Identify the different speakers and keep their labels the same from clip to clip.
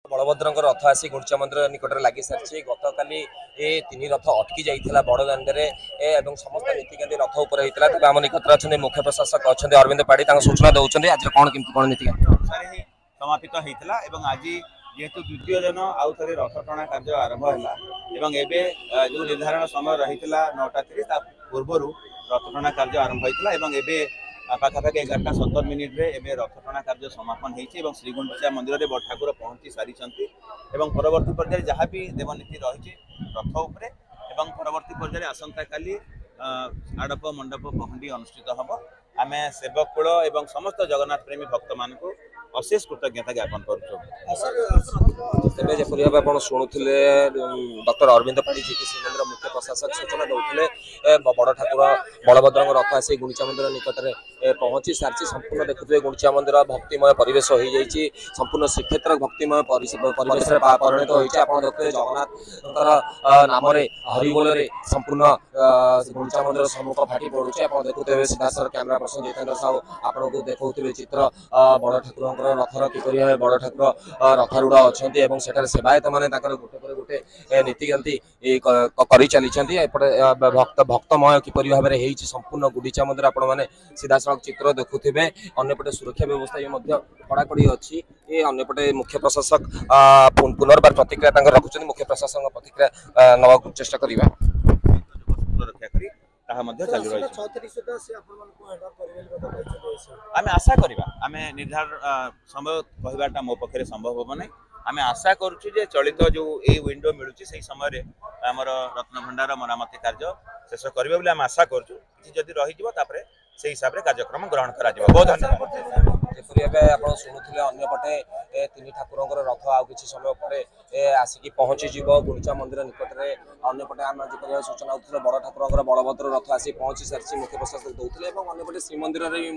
Speaker 1: बलभद्र रथ आसी गुंडीचा मंदिर निकट में लगी सारी गतकाली तीन रथ अटकी जाइए बड़दाण्डे समस्त नीतिकांति रथ उपर होता है। आम निकट अच्छा मुख्य प्रशासक अच्छा अरविंद पाढ़ी सूचना दौरान आज कौन कौन नीतिकांति
Speaker 2: समापित होता आज जेहेतु द्वितीय दिन आउ थे रथ टणा कार्य आरंभ है जो निर्धारण समय रही 9:30 पूर्व रथ टणा कार्य आरंभ होता पाखापाखि 11:17 मिनिट्रे रथ टणा कार्य समापन होती श्रीगुंडीचा मंदिर में बड़ ठाकुर पहुंची सारी परवर्ती पर्याय जहाँ भी देवनीति रही रथ उपरे परवर्ती पर्याय आसंता काली आड़प मंडप पहंडी अनुष्ठित हम आम सेवक कूल और समस्त जगन्नाथ प्रेमी भक्त मान अशेष कृतज्ञता ज्ञापन
Speaker 1: कर शुणुले डॉक्टर अरविंद पाढ़ी जी की श्रीमंदिर मुख्य प्रशासक सूचना दौते बड़ ठाकुर बलभद्र रथ आसी गुंडीचा मंदिर निकट में पहुंची सारी संपूर्ण देखुए गुंडीचा मंदिर भक्तिमय परिवेश हो जाए संपूर्ण श्रीक्षेत्र भक्तिमय परिवेश परिणत होती देखते जगन्नाथ नाम हरिबोल संपूर्ण गुंडीचा मंदिर सम्मुख फाटी पड़ुचे देखुए सीधा sir camera person Jitendra Sahu आपको देखते चित्र बड़ ठाकुर रथर किपर बड़ ठाकुर रथारूढ़ अच्छा सेवायत मैंने गोटे गोटे नीतिकांति कर चली भक्त भक्तमय किपर भाव में संपूर्ण गुंडीचा मंदिर आपण मैंने सीधा सड़क चित्र देखुवे अंपटे सुरक्षा व्यवस्था भी कड़ाकड़ी अच्छी अंपटे मुख्य प्रशासक पुनर्बार प्रतिक्रिया रखुच्च मुख्य प्रशासक प्रतिक्रिया नवा चेष्टा करवा
Speaker 2: आम आशा करवा आम निर्धारण समय कहवाटा मो पक्षे संभव हम ना आम आशा करुचे चलित जो ये विंडो मिलूँ से समय आमर रत्न भंडार मरामती कार्य शेष करें आम आशा करुँ रही से हिसाब से कार्यक्रम ग्रहण करा बहुत धन्यवाद।
Speaker 1: आप शुणुले अंपटे तीन ठाकुर रथ आ कि समय पर आसिक पहुंची गुंडीचा मंदिर निकट में अंपटे आम सूचना होते बड़ ठाकुर बलभद्र रथ आसी पहुंची सारी मुख्य प्रशासक दौते अंपटे श्रीमंदिर में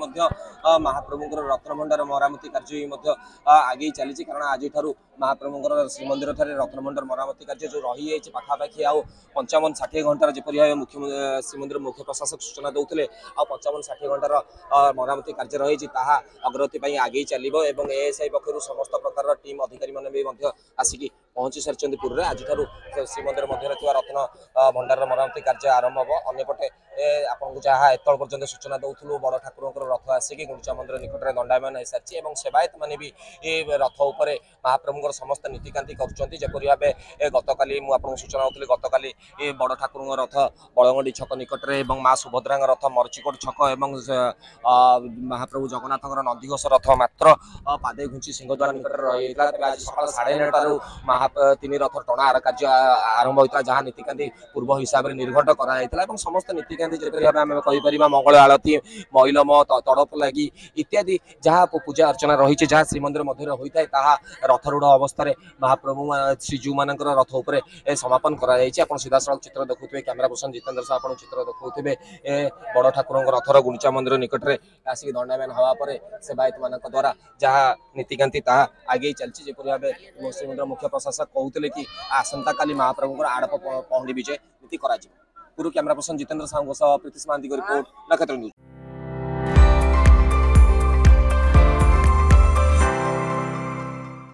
Speaker 1: महाप्रभुर रत्न भंडार मरामती कार्य आगे चली कारण आज महाप्रभुर श्रीमंदिर ठारे रत्न भंडार मरामती कार्य जो रही है पाखापाखि आउ 55-60 घंटार जपरी मुख्य श्रीमंदिर मुख्य प्रशासक सूचना दौते आ 55-60 घंटार मरामती कार्य रही अग्रगति आगे चलो एएसआई पक्षर समस्त प्रकार टीम अधिकारी मैंने आसिक पहुंची सारी पूर्व आज श्रीमंदिर मध्य रत्न भंडार मरामती कार्य आरंभ हम अंपटे आपको जहाँ एतल पर्यटन सूचना दौलू बड़ ठाकुर रथ आसिक गुंडीचा मंदिर निकट में दंडायमान हो सारी सेवायत मैंने भी रथ उपर महाप्रभुर समस्त नीतिकांति करपरी भाव गतकाली मुझे सूचना दूसरी गतकाली बड़ ठाकुर रथ बड़गंडी छक निकट में माँ सुभद्रा रथ मरचिकोट छक और महाप्रभु जगन्नाथ नंदीघोष रथ मात्र पादे घुंची सिंहद्वार निकट रही आज सका 9:30 तीन रथ टणा कार्य आरंभ होता जहाँ नीतिकांति पूर्व हिसाब से निर्घट कर समस्त नीतिकांति कहीपर मंगल आलती मैलम तड़प लगी इत्यादि जहाँ पूजा अर्चना रही जहाँ श्रीमंदिर मध्य होता है रथरूढ़ अवस्था महाप्रभु श्रीजू मान रथ उपर समापन कर सीधा सड़क चित्र देखुए कैमेरा पर्सन जितेंद्र साहू आप चित्र देखुवे बड़ ठाकुर रथर गुंडीचा मंदिर निकट में आसिक दंडायमान हवापर सेवायत मान द्वारा जहाँ नीतिकांति आगे चलती जेपरी भाव श्रीमंदिर मुख्य प्रशासक कहते कि आसंता काली महाप्रभुर आड़प पहंडी विजय नीति कर पूर्व camera person Jitendra Sahu Pritish Mahanti report Nakshatra news.